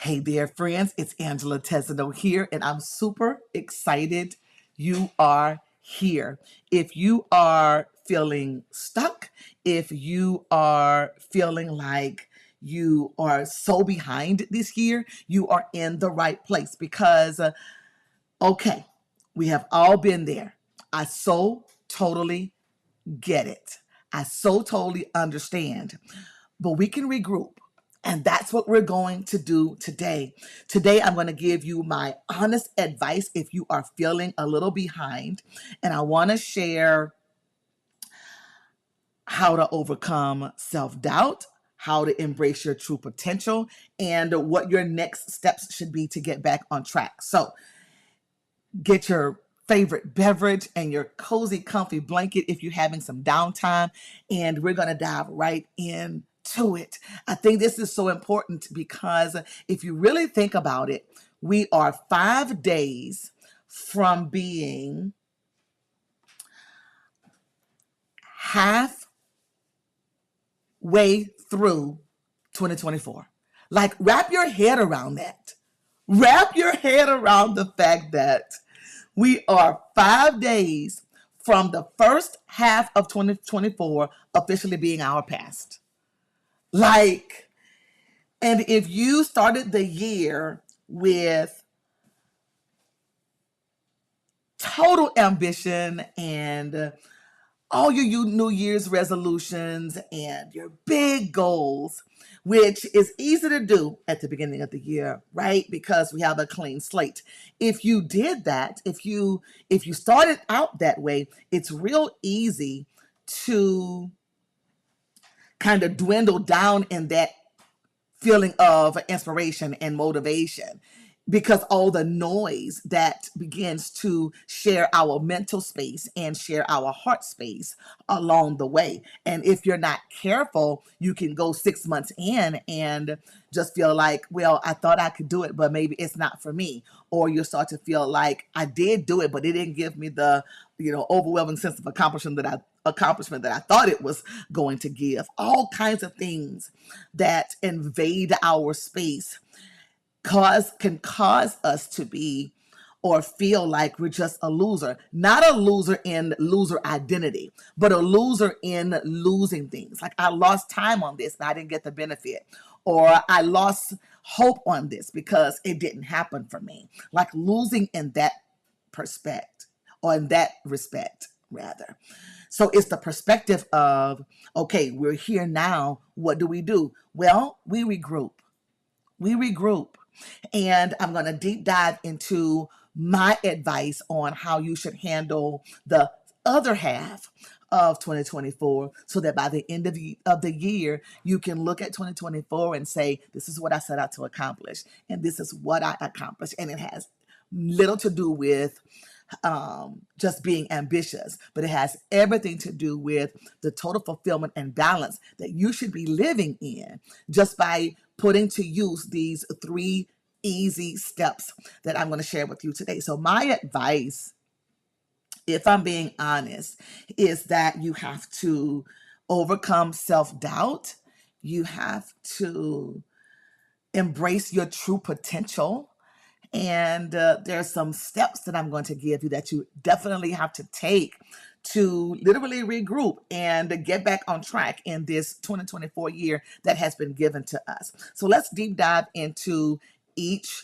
Hey there, friends. It's Angela Tesano here, and I'm super excited you are here. If you are feeling stuck, if you are feeling like you are so behind this year, you are in the right place because, okay, we have all been there. I so totally get it. I so totally understand. But we can regroup. And that's what we're going to do today. Today, I'm going to give you my honest advice if you are feeling a little behind. And I want to share how to overcome self-doubt, how to embrace your true potential, and what your next steps should be to get back on track. So get your favorite beverage and your cozy, comfy blanket if you're having some downtime, and we're going to dive right in to it. I think this is so important because if you really think about it, we are 5 days from being halfway through 2024. Like, wrap your head around that. Wrap your head around the fact that we are 5 days from the first half of 2024 officially being our past. Like, and if you started the year with total ambition and all your New Year's resolutions and your big goals, which is easy to do at the beginning of the year, right? Because we have a clean slate. If you did that, if you started out that way, it's real easy to kind of dwindle down in that feeling of inspiration and motivation because all the noise that begins to share our mental space and share our heart space along the way. And if you're not careful, you can go 6 months in and just feel like, well, I thought I could do it, but maybe it's not for me. Or you start to feel like I did do it, but it didn't give me the, overwhelming sense of accomplishment that I thought it was going to give. All kinds of things that invade our space can cause us to be or feel like we're just a loser. Not a loser in loser identity, but a loser in losing things. Like, I lost time on this and I didn't get the benefit. Or I lost hope on this because it didn't happen for me. Like, losing in that perspective, or in that respect, rather. So it's the perspective of, okay, we're here now. What do we do? Well, we regroup. We regroup. And I'm going to deep dive into my advice on how you should handle the other half of 2024 so that by the end of the year, you can look at 2024 and say, this is what I set out to accomplish. And this is what I accomplished. And it has little to do with just being ambitious, but it has everything to do with the total fulfillment and balance that you should be living in just by putting to use these 3 easy steps that I'm going to share with you today. So my advice, if I'm being honest, is that you have to overcome self-doubt. You have to embrace your true potential. And there's some steps that I'm going to give you that you definitely have to take to literally regroup and get back on track in this 2024 year that has been given to us. So let's deep dive into each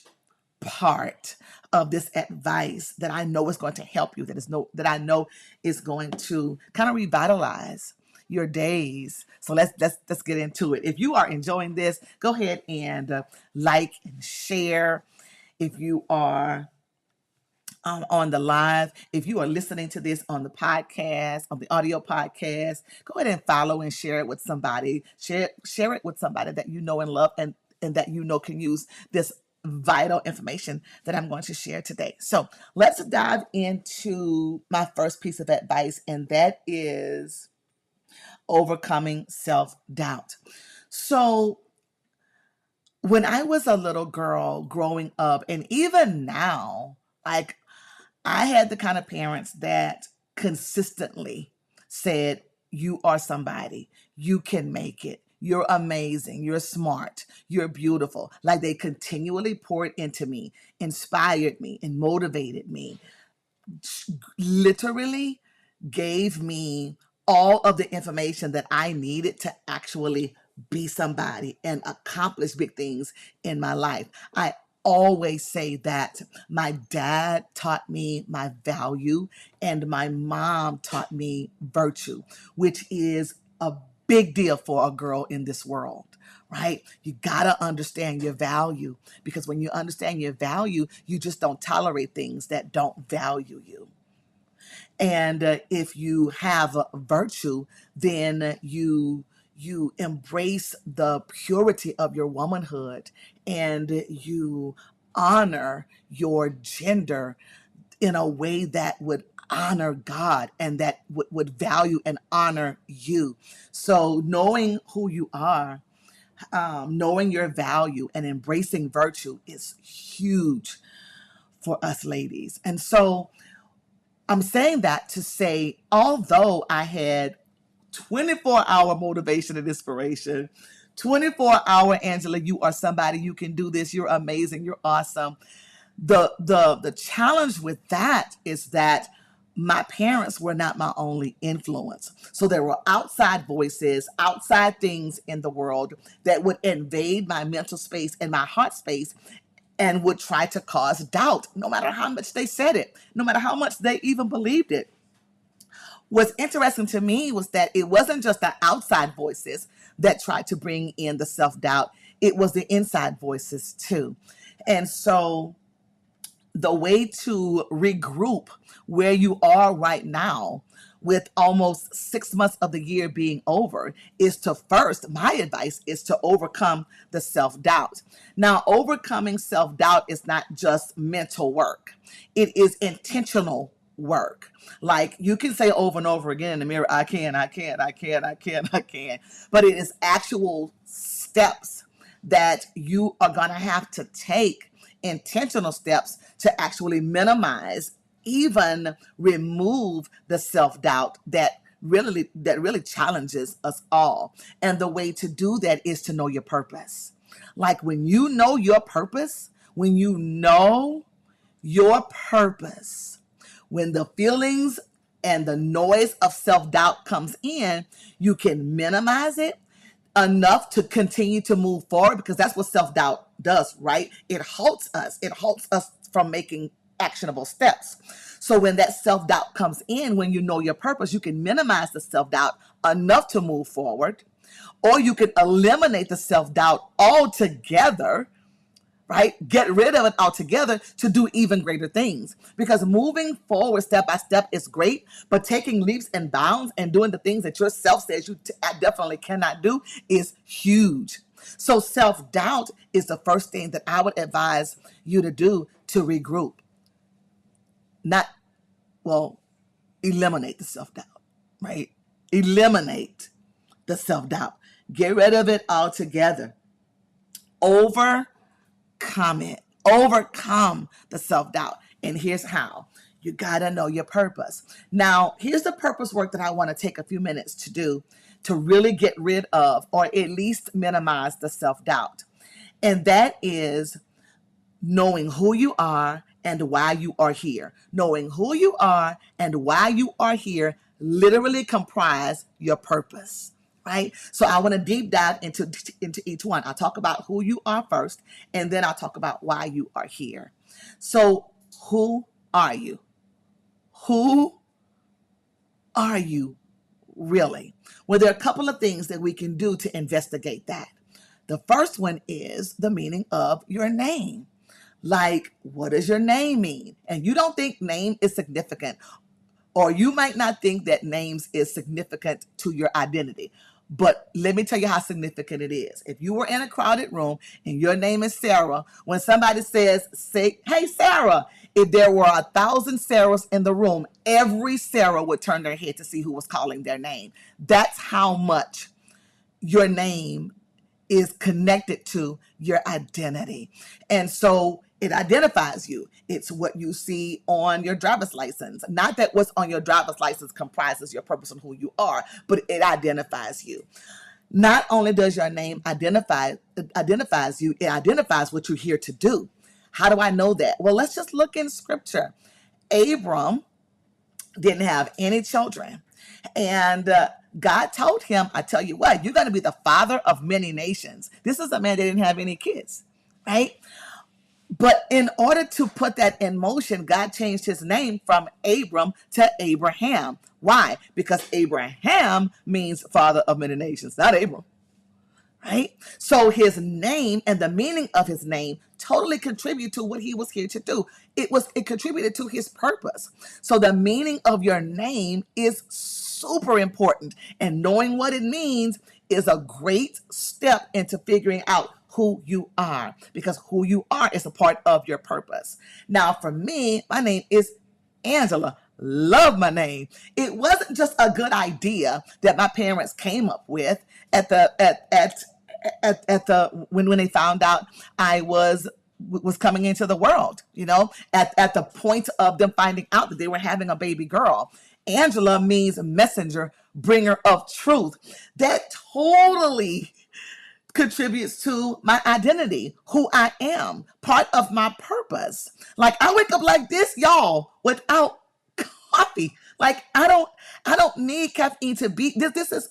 part of this advice that I know is going to help you, that I know is going to kind of revitalize your days. So let's get into it. If you are enjoying this, go ahead and like and share. If you are on the live, if you are listening to this on the podcast, on the audio podcast, go ahead and follow and share it with somebody. Share it with somebody that you know and love, and that you know can use this vital information that I'm going to share today. So let's dive into my first piece of advice, and that is overcoming self-doubt. So when I was a little girl growing up, and even now, like, I had the kind of parents that consistently said, you are somebody, you can make it, You're amazing. You're smart. You're beautiful. Like they continually poured into me, inspired me, and motivated me. Literally gave me all of the information that I needed to actually be somebody and accomplish big things in my life. I always say that my dad taught me my value and my mom taught me virtue, which is a big deal for a girl in this world, right? You got to understand your value, because when you understand your value, you just don't tolerate things that don't value you. And if you have a virtue, then you embrace the purity of your womanhood, and you honor your gender in a way that would honor God and that would value and honor you. So knowing who you are, knowing your value and embracing virtue is huge for us ladies. And so I'm saying that to say, although I had 24-hour motivation and inspiration, 24-hour Angela, you are somebody, you can do this, you're amazing, you're awesome. The challenge with that is that my parents were not my only influence. So there were outside voices, outside things in the world that would invade my mental space and my heart space and would try to cause doubt, no matter how much they said it, no matter how much they even believed it. What's interesting to me was that it wasn't just the outside voices that tried to bring in the self-doubt, it was the inside voices too. And so the way to regroup where you are right now, with almost 6 months of the year being over, is to first, my advice is to overcome the self-doubt. Now, overcoming self-doubt is not just mental work. It is intentional work. Like you can say over and over again in the mirror, I can, I can, I can, I can, I can. But it is actual steps that you are going to have to take, intentional steps to actually minimize, even remove the self-doubt that really challenges us all. And the way to do that is to know your purpose. Like when you know your purpose, when you know your purpose, when the feelings and the noise of self-doubt comes in, you can minimize it enough to continue to move forward, because that's what self-doubt does, right? It halts us. It halts us from making actionable steps. So when that self-doubt comes in, when you know your purpose, you can minimize the self-doubt enough to move forward, or you can eliminate the self-doubt altogether, right? Get rid of it altogether to do even greater things. Because moving forward step by step is great, but taking leaps and bounds and doing the things that yourself says you definitely cannot do is huge. So self-doubt is the first thing that I would advise you to do to regroup. Not, well, eliminate the self-doubt, right? Eliminate the self-doubt. Get rid of it altogether. Overcome it. Overcome the self-doubt. And here's how. You got to know your purpose. Now, here's the purpose work that I want to take a few minutes to do to really get rid of, or at least minimize, the self-doubt. And that is knowing who you are and why you are here. Knowing who you are and why you are here literally comprise your purpose, right? So I want to deep dive into each one. I'll talk about who you are first, and then I'll talk about why you are here. So who are you? Who are you really? Well, there are a couple of things that we can do to investigate that. The first one is the meaning of your name. Like, what does your name mean? And you don't think name is significant, or you might not think that names is significant to your identity. But let me tell you how significant it is. If you were in a crowded room and your name is Sarah, when somebody says, say, hey, Sarah, if there were 1,000 Sarahs in the room, every Sarah would turn their head to see who was calling their name. That's how much your name is connected to your identity. And so it identifies you. It's what you see on your driver's license. Not that what's on your driver's license comprises your purpose and who you are, but it identifies you. Not only does your name identifies you, it identifies what you're here to do. How do I know that? Well, let's just look in scripture. Abram didn't have any children. And God told him, I tell you what, you're going to be the father of many nations. This is a man that didn't have any kids, right? But in order to put that in motion, God changed his name from Abram to Abraham. Why? Because Abraham means father of many nations, not Abram. Right? So his name and the meaning of his name totally contribute to what he was here to do. It contributed to his purpose. So the meaning of your name is super important, and knowing what it means is a great step into figuring out who you are, because who you are is a part of your purpose. Now, for me, my name is Angela. Love my name. It wasn't just a good idea that my parents came up with at the when they found out I was coming into the world, at the point of them finding out that they were having a baby girl. Angela means messenger, bringer of truth. That totally contributes to my identity, who I am, part of my purpose. Like, I wake up like this, y'all, without coffee. Like, I don't need caffeine to be this is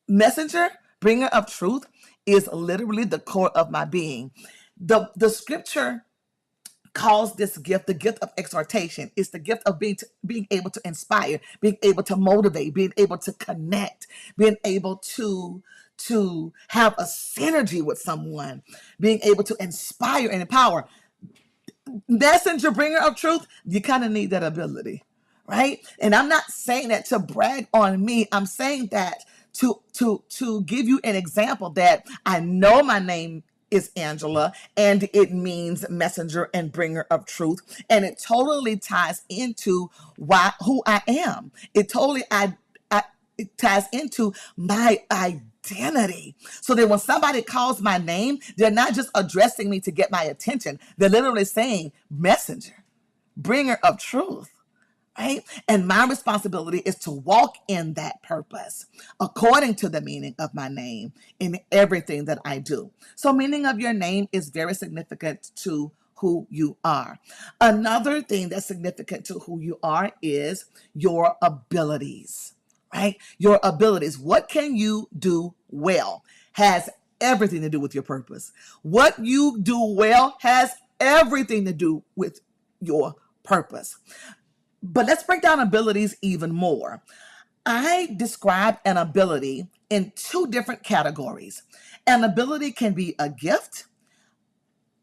messenger, bringer of truth is literally the core of my being. The scripture calls this gift the gift of exhortation. It's the gift of being able to inspire, being able to motivate, being able to connect, being able to have a synergy with someone, being able to inspire and empower. Messenger, bringer of truth, you kind of need that ability, right? And I'm not saying that to brag on me. I'm saying that to give you an example that I know my name is Angela, and it means messenger and bringer of truth, and it totally ties into who I am. It ties into my identity. So that when somebody calls my name, they're not just addressing me to get my attention. They're literally saying messenger, bringer of truth. Right? And my responsibility is to walk in that purpose according to the meaning of my name in everything that I do. So meaning of your name is very significant to who you are. Another thing that's significant to who you are is your abilities, right? Your abilities. What can you do well has everything to do with your purpose. What you do well has everything to do with your purpose. But let's break down abilities even more. I describe an ability in two different categories. An ability can be a gift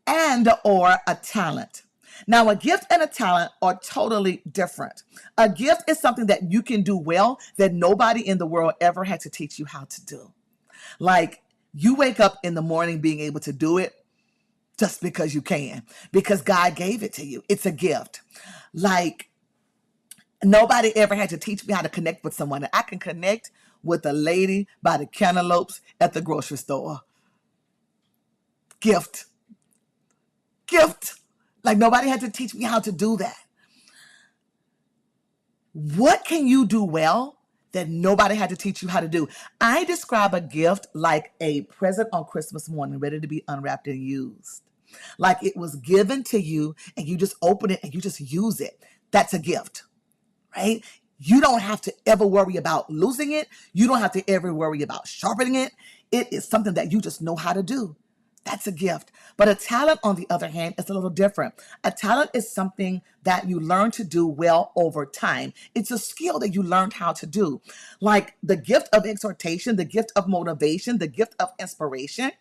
and or a talent. Now, a gift and a talent are totally different. A gift is something that you can do well that nobody in the world ever had to teach you how to do. Like, you wake up in the morning being able to do it just because you can, because God gave it to you. It's a gift. Like, nobody ever had to teach me how to connect with someone. And I can connect with a lady by the cantaloupes at the grocery store. Gift. Like, nobody had to teach me how to do that. What can you do well that nobody had to teach you how to do? I describe a gift like a present on Christmas morning, ready to be unwrapped and used. Like, it was given to you and you just open it and you just use it. That's a gift. Right? You don't have to ever worry about losing it. You don't have to ever worry about sharpening it. It is something that you just know how to do. That's a gift. But a talent, on the other hand, is a little different. A talent is something that you learn to do well over time. It's a skill that you learned how to do. Like the gift of exhortation, the gift of motivation, the gift of inspiration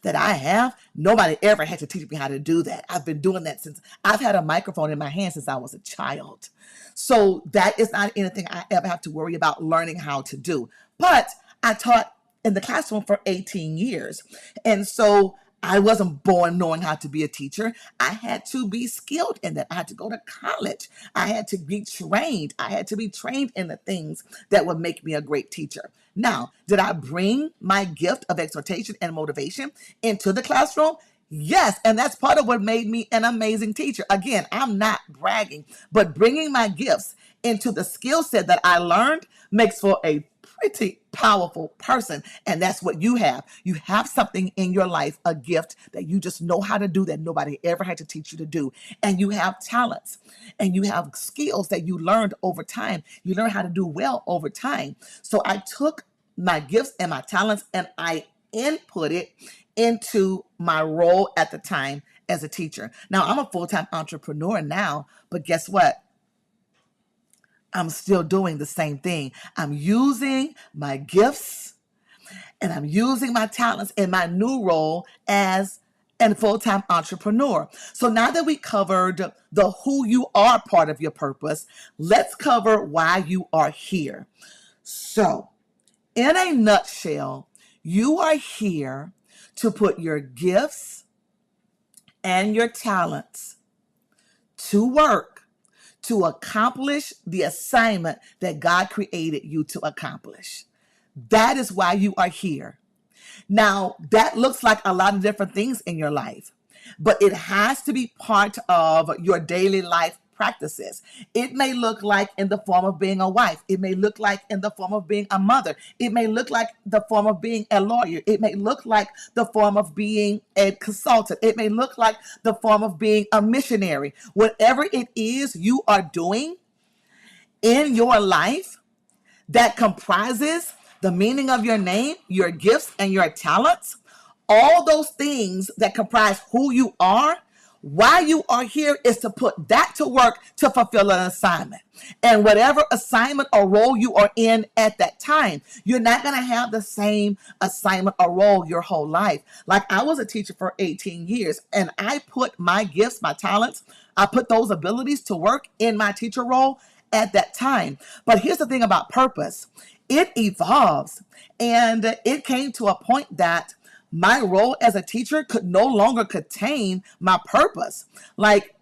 that I have, nobody ever had to teach me how to do that. I've been doing that since I've had a microphone in my hand since I was a child. So that is not anything I ever have to worry about learning how to do. But I taught in the classroom for 18 years. And so I wasn't born knowing how to be a teacher. I had to be skilled in that. I had to go to college. I had to be trained. I had to be trained in the things that would make me a great teacher. Now, did I bring my gift of exhortation and motivation into the classroom? Yes, and that's part of what made me an amazing teacher. Again, I'm not bragging, but bringing my gifts into the skill set that I learned makes for a pretty powerful person. And that's what you have. You have something in your life, a gift that you just know how to do that nobody ever had to teach you to do. And you have talents and you have skills that you learned over time. You learn how to do well over time. So I took my gifts and my talents and I input it into my role at the time as a teacher. Now I'm a full-time entrepreneur now, but guess what? I'm still doing the same thing. I'm using my gifts and I'm using my talents in my new role as a full-time entrepreneur. So now that we covered the who you are part of your purpose, let's cover why you are here. So, in a nutshell, you are here to put your gifts and your talents to work to accomplish the assignment that God created you to accomplish. That is why you are here. Now, that looks like a lot of different things in your life, but it has to be part of your daily life practices. It may look like in the form of being a wife. It may look like in the form of being a mother. It may look like the form of being a lawyer. It may look like the form of being a consultant. It may look like the form of being a missionary. Whatever it is you are doing in your life that comprises the meaning of your name, your gifts, and your talents, all those things that comprise who you are, why you are here is to put that to work to fulfill an assignment. And whatever assignment or role you are in at that time, you're not going to have the same assignment or role your whole life. Like I was a teacher for 18 years and I put my gifts, my talents, I put those abilities to work in my teacher role at that time. But here's the thing about purpose. It evolves. And it came to a point that my role as a teacher could no longer contain my purpose. Like,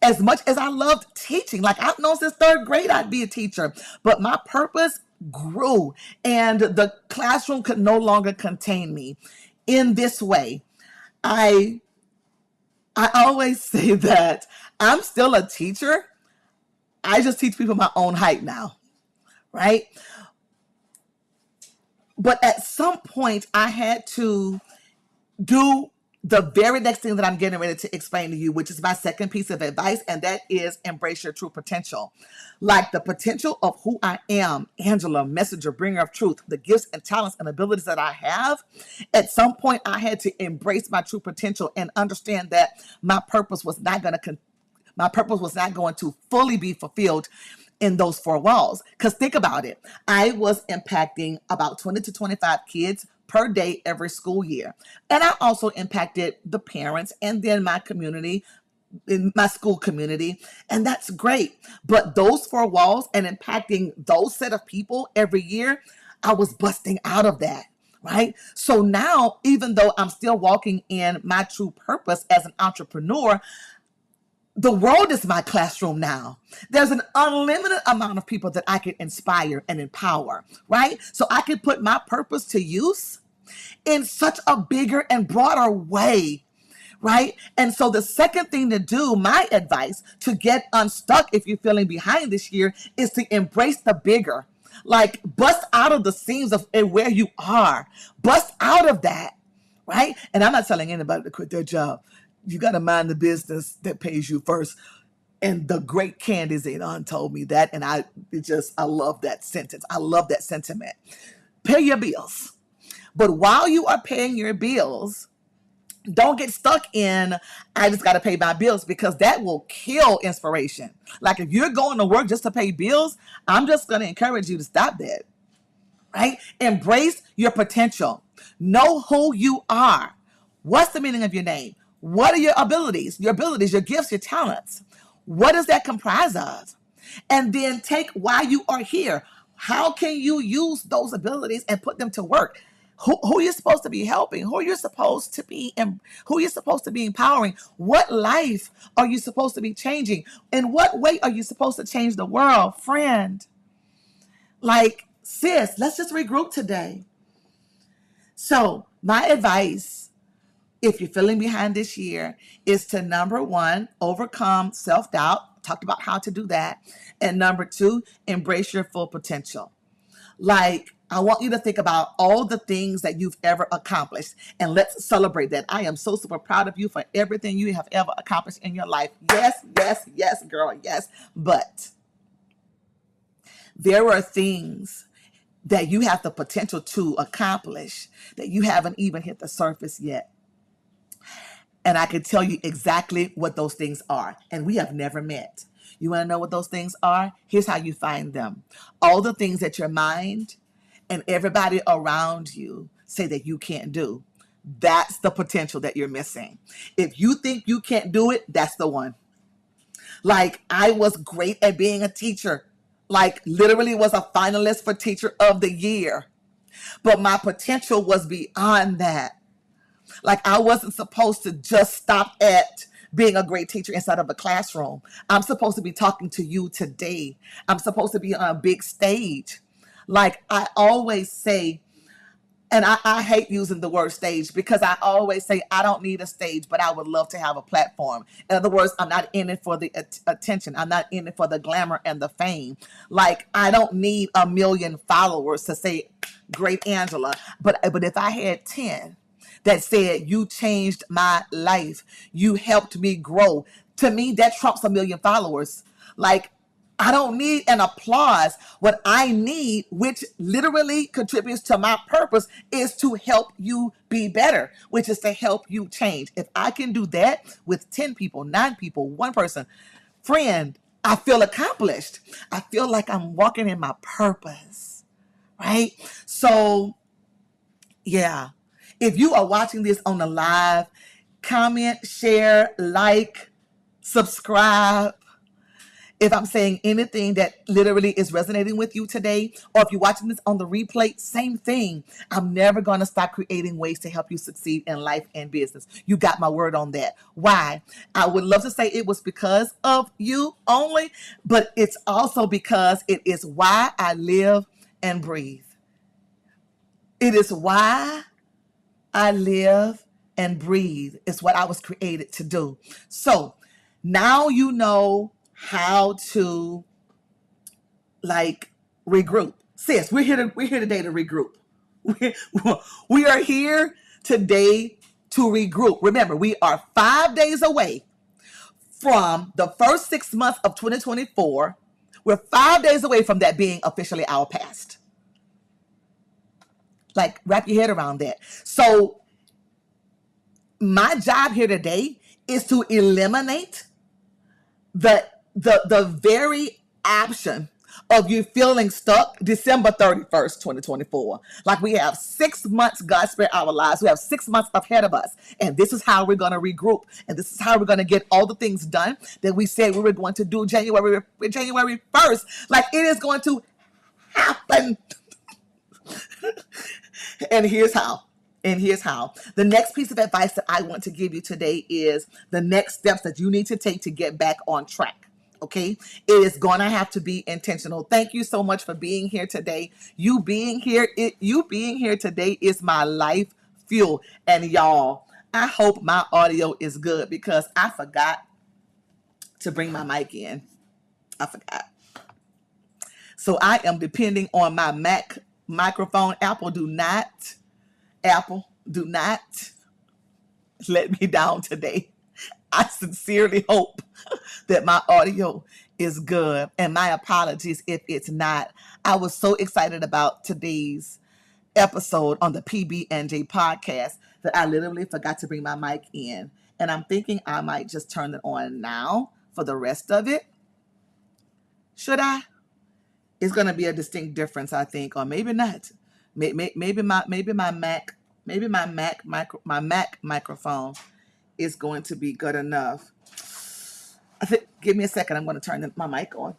as much as I loved teaching, like I've known since third grade I'd be a teacher, but my purpose grew and the classroom could no longer contain me in this way. I always say that I'm still a teacher. I just teach people my own height now, right? But at some point, I had to do the very next thing that I'm getting ready to explain to you, which is my second piece of advice, and that is embrace your true potential. Like the potential of who I am, Angela, messenger, bringer of truth, the gifts and talents and abilities that I have. At some point, I had to embrace my true potential and understand that my purpose was not going to fully be fulfilled in those four walls. Because think about it. I was impacting about 20 to 25 kids per day every school year. And I also impacted the parents and then my community, in my school community. And that's great. But those four walls and impacting those set of people every year, I was busting out of that. Right? So now, even though I'm still walking in my true purpose as an entrepreneur, the world is my classroom now. There's an unlimited amount of people that I can inspire and empower, right? So I can put my purpose to use in such a bigger and broader way, right? And so the second thing to do, my advice to get unstuck if you're feeling behind this year, is to embrace the bigger. Like bust out of the seams of where you are. Bust out of that, right? And I'm not telling anybody to quit their job. You got to mind the business that pays you first. And the great Candy Zedon told me that. And I love that sentence. I love that sentiment. Pay your bills. But while you are paying your bills, don't get stuck in, I just got to pay my bills, because that will kill inspiration. Like if you're going to work just to pay bills, I'm just going to encourage you to stop that, right? Embrace your potential. Know who you are. What's the meaning of your name? What are your abilities, your gifts, your talents? What does that comprise of? And then take why you are here. How can you use those abilities and put them to work? Who you're supposed to be helping? Who you're supposed to be empowering? What life are you supposed to be changing? In what way are you supposed to change the world, friend? Like, sis, let's just regroup today. So my advice, if you're feeling behind this year, is to, number one, overcome self-doubt. Talked about how to do that. And number two, embrace your full potential. Like, I want you to think about all the things that you've ever accomplished, and let's celebrate that. I am so super proud of you for everything you have ever accomplished in your life. Yes, yes, yes, girl, yes. But there are things that you have the potential to accomplish that you haven't even hit the surface yet. And I can tell you exactly what those things are. And we have never met. You want to know what those things are? Here's how you find them. All the things that your mind and everybody around you say that you can't do. That's the potential that you're missing. If you think you can't do it, that's the one. Like, I was great at being a teacher. Like, literally was a finalist for Teacher of the Year. But my potential was beyond that. Like, I wasn't supposed to just stop at being a great teacher inside of a classroom. I'm supposed to be talking to you today. I'm supposed to be on a big stage. Like, I always say, and I hate using the word stage, because I always say I don't need a stage, but I would love to have a platform. In other words, I'm not in it for the attention. I'm not in it for the glamour and the fame. Like, I don't need 1 million followers to say, great Angela. But if I had 10 that said, you changed my life, you helped me grow, to me, that trumps 1 million followers. Like, I don't need an applause. What I need, which literally contributes to my purpose, is to help you be better, which is to help you change. If I can do that with 10 people, 9 people, 1 person, friend, I feel accomplished. I feel like I'm walking in my purpose, right? So, yeah. If you are watching this on the live, comment, share, like, subscribe. If I'm saying anything that literally is resonating with you today, or if you're watching this on the replay, same thing. I'm never going to stop creating ways to help you succeed in life and business. You got my word on that. Why? I would love to say it was because of you only, but it's also because it is why I live and breathe. It is why I live and breathe. It's what I was created to do. So now you know how to, like, regroup. Sis, we're here today to regroup. We are here today to regroup. Remember, we are 5 days away from the first 6 months of 2024. We're 5 days away from that being officially our past. Like, wrap your head around that. So my job here today is to eliminate the very option of you feeling stuck December 31st, 2024. Like, we have 6 months, God spare our lives. We have 6 months ahead of us. And this is how we're going to regroup. And this is how we're going to get all the things done that we said we were going to do January 1st. Like, it is going to happen. And here's how. The next piece of advice that I want to give you today is the next steps that you need to take to get back on track. Okay, it is going to have to be intentional. Thank you so much for being here today. You being here today is my life fuel. And y'all, I hope my audio is good, because I forgot to bring my mic in. I forgot. So I am depending on my Mac microphone. Apple, do not let me down today. I sincerely hope that my audio is good, and my apologies if it's not. I was so excited about today's episode on the PB&J podcast that I literally forgot to bring my mic in, and I'm thinking I might just turn it on now for the rest of it. Should I? It's going to be a distinct difference, I think, or maybe not. Maybe my Mac microphone is going to be good enough. I think, give me a second. I'm going to turn my mic on.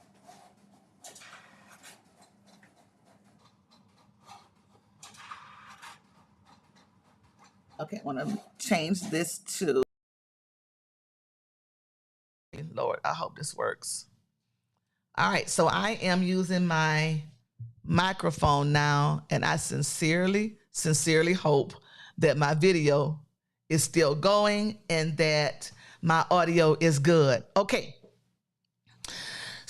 Okay, I want to change this to, Lord, I hope this works. All right, so I am using my microphone now, and I sincerely hope that my video is still going and that my audio is good. Okay.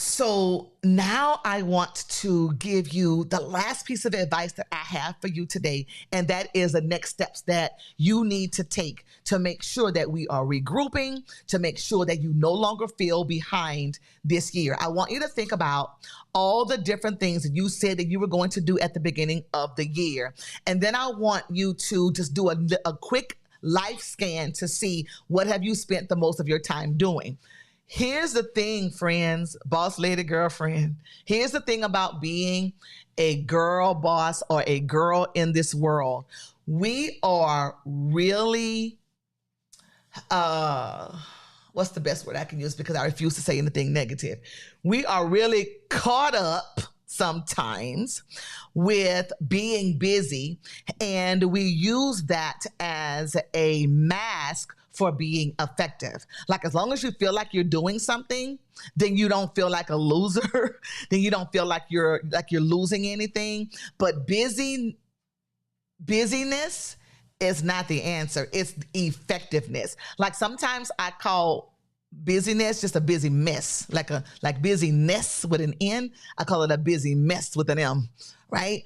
So now I want to give you the last piece of advice that I have for you today, and that is the next steps that you need to take to make sure that we are regrouping, to make sure that you no longer feel behind this year. I want you to think about all the different things that you said that you were going to do at the beginning of the year. And then I want you to just do a quick life scan to see what have you spent the most of your time doing. Here's the thing, friends, boss lady, girlfriend. Here's the thing about being a girl boss or a girl in this world. We are really, what's the best word I can use? Because I refuse to say anything negative. We are really caught up sometimes with being busy, and we use that as a mask for being effective. Like, as long as you feel like you're doing something, then you don't feel like a loser. Then you don't feel like you're losing anything. But busyness is not the answer. It's effectiveness. Like, sometimes I call busyness just a busy mess, like busyness with an N. I call it a busy mess with an M, right?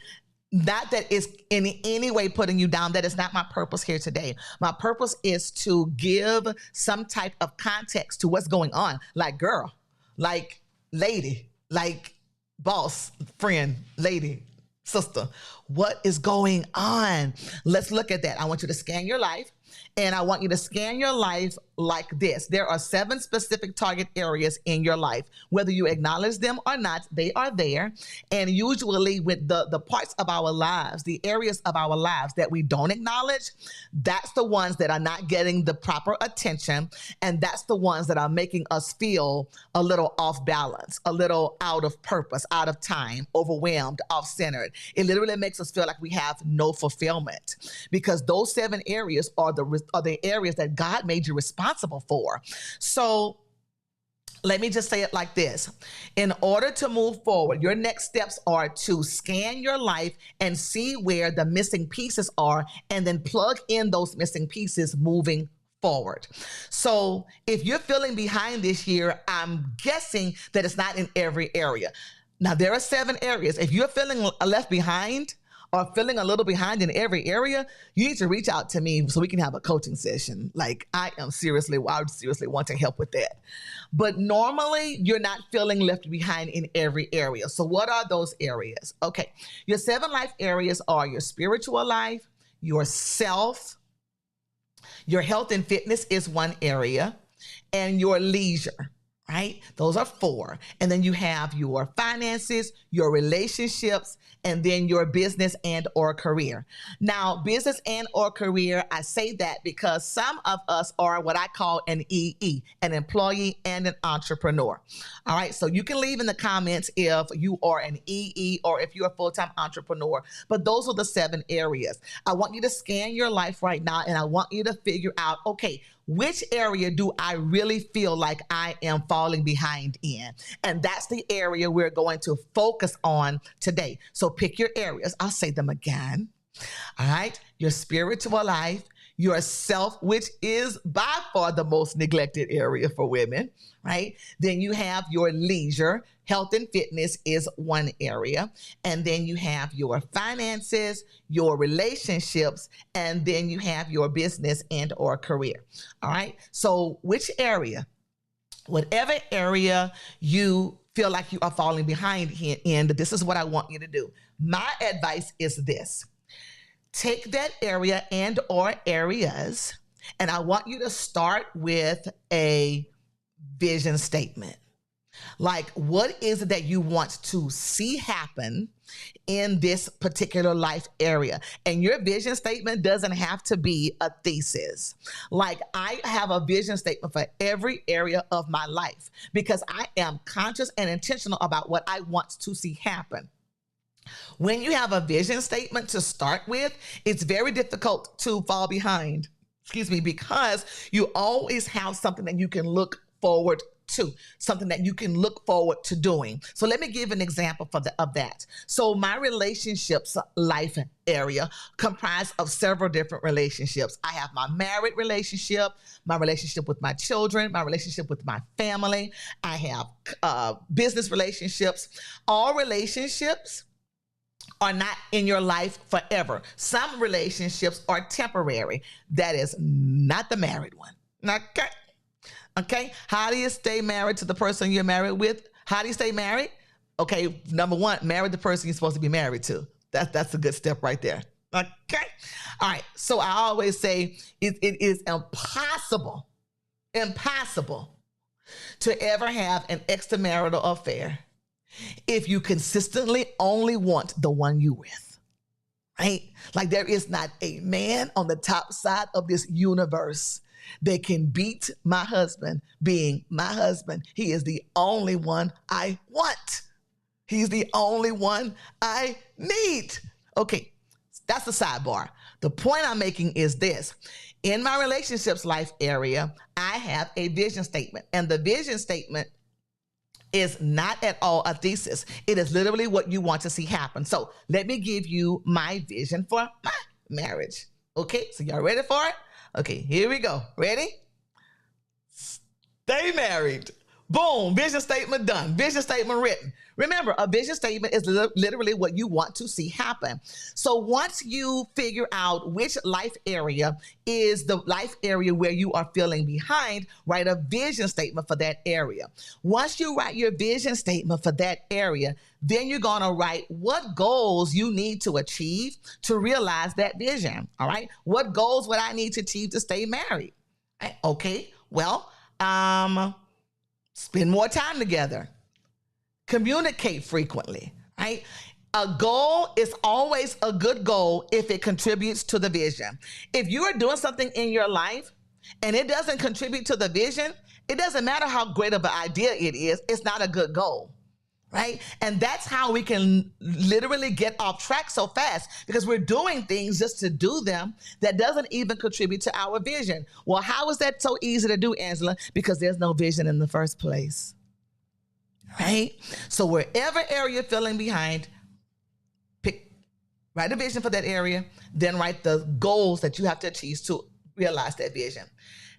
Not that it's in any way putting you down. That is not my purpose here today. My purpose is to give some type of context to what's going on. Like girl, like lady, like boss, friend, lady, sister. What is going on? Let's look at that. I want you to scan your life. And I want you to scan your life like this. There are 7 specific target areas in your life. Whether you acknowledge them or not, they are there. And usually with the parts of our lives, the areas of our lives that we don't acknowledge, that's the ones that are not getting the proper attention. And that's the ones that are making us feel a little off balance, a little out of purpose, out of time, overwhelmed, off-centered. It literally makes us feel like we have no fulfillment, because those 7 areas are the areas that God made you responsible for. So let me just say it like this. In order to move forward, your next steps are to scan your life and see where the missing pieces are, and then plug in those missing pieces moving forward. So if you're feeling behind this year, I'm guessing that it's not in every area. Now, there are 7 areas. If you're feeling left behind or feeling a little behind in every area, you need to reach out to me so we can have a coaching session. Like, I would seriously want to help with that. But normally, you're not feeling left behind in every area. So what are those areas? Okay, your 7 life areas are your spiritual life, your self, your health and fitness is one area, and your leisure. Right? Those are 4. And then you have your finances, your relationships, and then your business and or career. Now, business and or career, I say that because some of us are what I call an EE, an employee and an entrepreneur. All right. So you can leave in the comments if you are an EE or if you're a full-time entrepreneur. But those are the 7 areas. I want you to scan your life right now, and I want you to figure out, okay, which area do I really feel like I am falling behind in? And that's the area we're going to focus on today. So pick your areas. I'll say them again. All right. Your spiritual life, your self, which is by far the most neglected area for women, right? Then you have your leisure. Health and fitness is one area. And then you have your finances, your relationships, and then you have your business and or career. All right. So which area, whatever area you feel like you are falling behind in, this is what I want you to do. My advice is this. Take that area and or areas, and I want you to start with a vision statement. Like, what is it that you want to see happen in this particular life area? And your vision statement doesn't have to be a thesis. Like, I have a vision statement for every area of my life because I am conscious and intentional about what I want to see happen. When you have a vision statement to start with, it's very difficult to fall behind, because you always have something that you can look forward to, something that you can look forward to doing. So let me give an example of that. So my relationships life area comprised of several different relationships. I have my married relationship, my relationship with my children, my relationship with my family. I have business relationships. All relationships are not in your life forever. Some relationships are temporary. That is not the married one. Okay. Okay. How do you stay married to the person you're married with? How do you stay married? Okay. Number one, marry the person you're supposed to be married to. That's a good step right there. Okay. All right. So I always say it is impossible to ever have an extramarital affair if you consistently only want the one you with, right? Like there is not a man on the top side of this universe that can beat my husband being my husband. He is the only one I want. He's the only one I need. Okay, that's the sidebar. The point I'm making is this. In my relationships life area, I have a vision statement, and the vision statement is not at all a thesis. It is literally what you want to see happen. So let me give you my vision for my marriage. Okay, so y'all ready for it? Okay, here we go. Ready? Stay married. Boom, vision statement done. Vision statement written. Remember, a vision statement is literally what you want to see happen. So once you figure out which life area is the life area where you are feeling behind, write a vision statement for that area. Once you write your vision statement for that area, then you're going to write what goals you need to achieve to realize that vision. All right. What goals would I need to achieve to stay married? Okay. Well, spend more time together. Communicate frequently, right? A goal is always a good goal if it contributes to the vision. If you are doing something in your life and it doesn't contribute to the vision, it doesn't matter how great of an idea it is, it's not a good goal, right? And that's how we can literally get off track so fast, because we're doing things just to do them that doesn't even contribute to our vision. Well, how is that so easy to do, Angela? Because there's no vision in the first place. Right? So wherever area you're feeling behind, write a vision for that area, then write the goals that you have to achieve to realize that vision.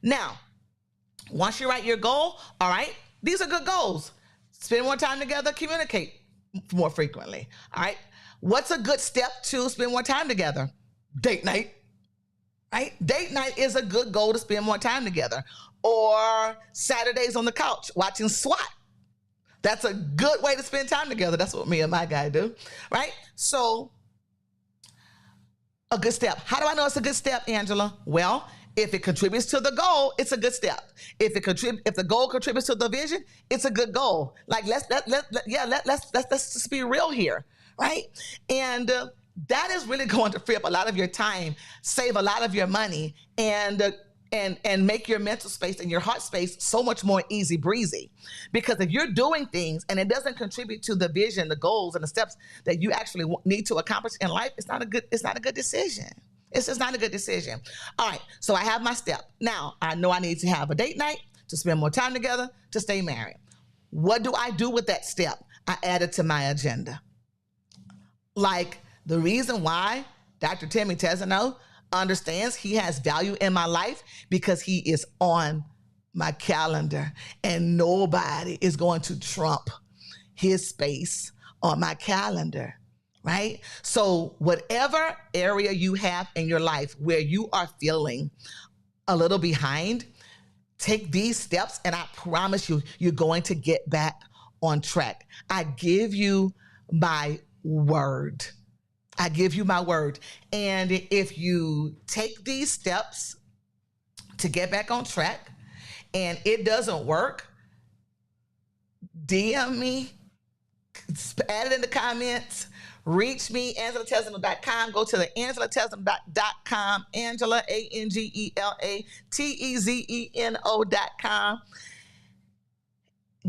Now, once you write your goal, all right, these are good goals. Spend more time together, communicate more frequently. All right. What's a good step to spend more time together? Date night. Right? Date night is a good goal to spend more time together. Or Saturdays on the couch watching SWAT. That's a good way to spend time together. That's what me and my guy do, right? So a good step. How do I know it's a good step, Angela? Well, if it contributes to the goal, it's a good step. If the goal contributes to the vision, it's a good goal. Like let's just be real here, right? And that is really going to free up a lot of your time, save a lot of your money, and make your mental space and your heart space so much more easy breezy. Because if you're doing things and it doesn't contribute to the vision, the goals, and the steps that you actually need to accomplish in life, it's not a good decision. It's just not a good decision. All right, so I have my step. Now, I know I need to have a date night, to spend more time together, to stay married. What do I do with that step? I add it to my agenda. Like the reason why Dr. Timmy Tesano understands he has value in my life, because he is on my calendar, and nobody is going to trump his space on my calendar, right? So whatever area you have in your life where you are feeling a little behind, take these steps and I promise you, you're going to get back on track. I give you my word. I give you my word. And if you take these steps to get back on track and it doesn't work, DM me, add it in the comments, reach me, AngelaTesano.com. Go to the AngelaTesano.com, Angela, AngelaTezeno.com.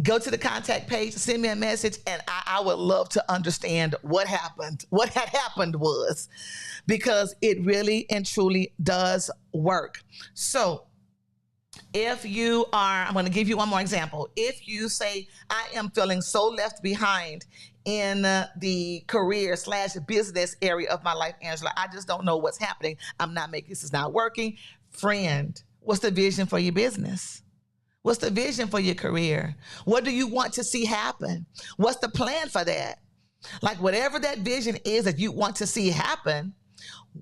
Go to the contact page, send me a message, and I would love to understand what happened. What had happened was, because it really and truly does work. So If you are, I'm going to give you one more example. If you say, I am feeling so left behind in the career / business area of my life, Angela, I just don't know what's happening. I'm not making, this is not working. Friend, what's the vision for your business? What's the vision for your career? What do you want to see happen? What's the plan for that? Like whatever that vision is that you want to see happen,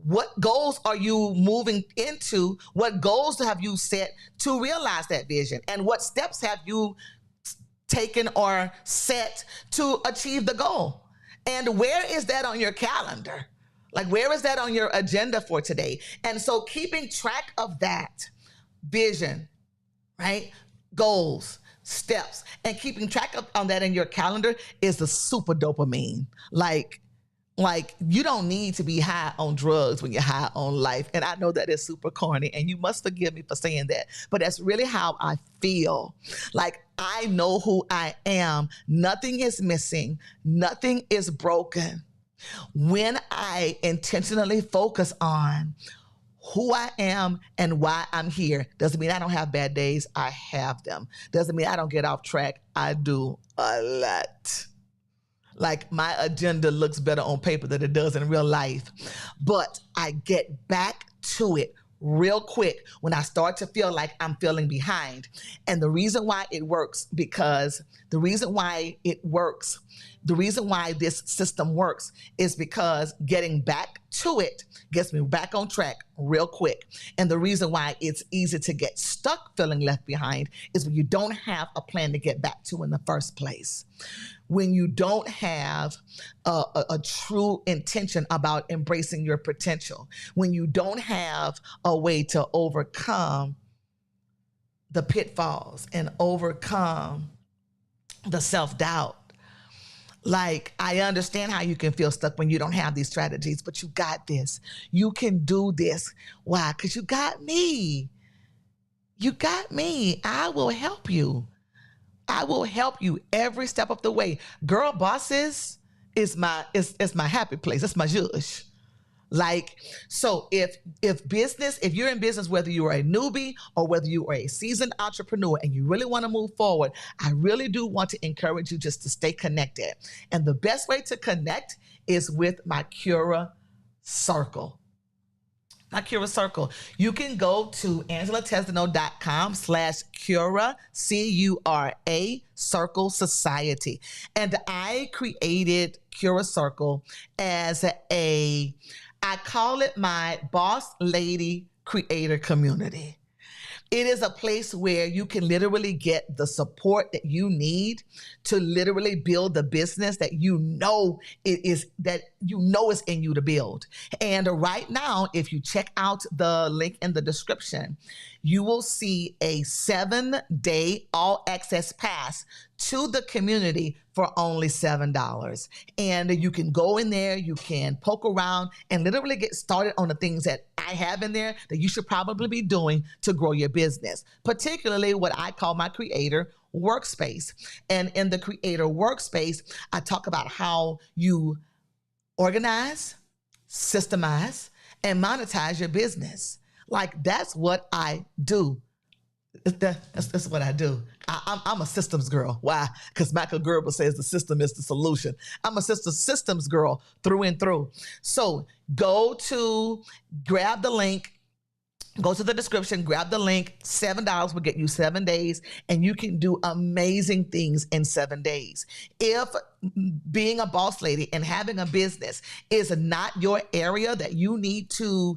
what goals are you moving into? What goals have you set to realize that vision? And what steps have you taken or set to achieve the goal? And where is that on your calendar? Like, where is that on your agenda for today? And so keeping track of that vision, right? Goals, steps, and keeping track of on that in your calendar is the super dopamine. Like you don't need to be high on drugs when you're high on life. And I know that is super corny, and you must forgive me for saying that, but that's really how I feel. Like, I know who I am. Nothing is missing. Nothing is broken. When I intentionally focus on who I am and why I'm here, doesn't mean I don't have bad days. I have them. Doesn't mean I don't get off track. I do a lot. Like, my agenda looks better on paper than it does in real life. But I get back to it real quick when I start to feel like I'm feeling behind. And the reason why it works, the reason why this system works is because getting back to it gets me back on track real quick. And the reason why it's easy to get stuck feeling left behind is when you don't have a plan to get back to in the first place. When you don't have a true intention about embracing your potential, when you don't have a way to overcome the pitfalls and overcome the self-doubt. Like, I understand how you can feel stuck when you don't have these strategies, but you got this. You can do this. Why? Because you got me. You got me. I will help you. I will help you every step of the way. Girl Bosses is my happy place. It's my zhuzh. Like, so if you're in business, whether you are a newbie or whether you are a seasoned entrepreneur and you really want to move forward, I really do want to encourage you just to stay connected. And the best way to connect is with my Cura Circle. My Cura Circle. You can go to angelatesdano.com/Cura, Cura Circle Society. And I created Cura Circle as I call it my boss lady creator community. It is a place where you can literally get the support that you need to literally build the business that you know is in you to build. And right now, if you check out the link in the description, you will see a 7-day all access pass to the community for only $7. And you can go in there, you can poke around and literally get started on the things that I have in there that you should probably be doing to grow your business, particularly what I call my creator workspace. And in the creator workspace, I talk about how you organize, systemize, and monetize your business. Like, that's what I do. That's what I do. I'm a systems girl. Why? Because Michael Gerber says the system is the solution. I'm a systems girl through and through. So grab the link, go to the description, grab the link. $7 will get you 7 days, and you can do amazing things in 7 days. If being a boss lady and having a business is not your area that you need to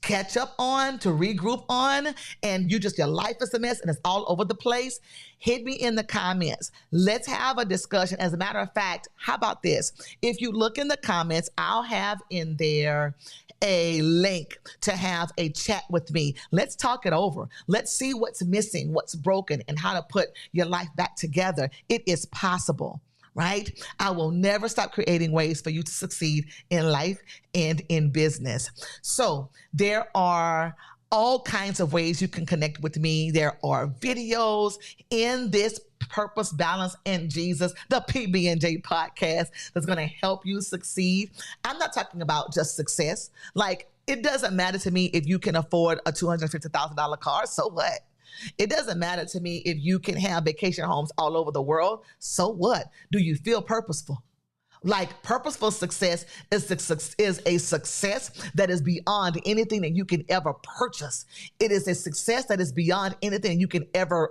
catch up on, to regroup on, and your life is a mess and it's all over the place, hit me in the comments. Let's have a discussion. As a matter of fact, how about this? If you look in the comments, I'll have in there a link to have a chat with me. Let's talk it over. Let's see what's missing, what's broken, and how to put your life back together. It is possible. Right? I will never stop creating ways for you to succeed in life and in business. So there are all kinds of ways you can connect with me. There are videos in this Purpose, Balance, and Jesus, the PB&J podcast that's going to help you succeed. I'm not talking about just success. Like, it doesn't matter to me if you can afford a $250,000 car. So what? It doesn't matter to me if you can have vacation homes all over the world. So what? Do you feel purposeful? Like, purposeful success is a success that is beyond anything that you can ever purchase. It is a success that is beyond anything you can ever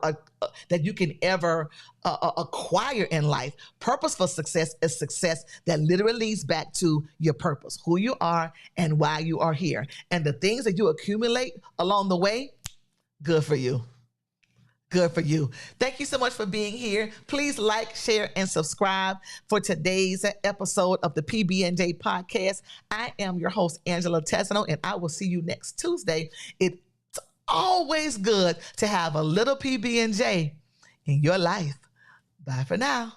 acquire in life. Purposeful success is success that literally leads back to your purpose, who you are and why you are here. And the things that you accumulate along the way, good for you. Good for you. Thank you so much for being here. Please like, share, and subscribe for today's episode of the PB&J podcast. I am your host, Angela Tessino, and I will see you next Tuesday. It's always good to have a little PB&J in your life. Bye for now.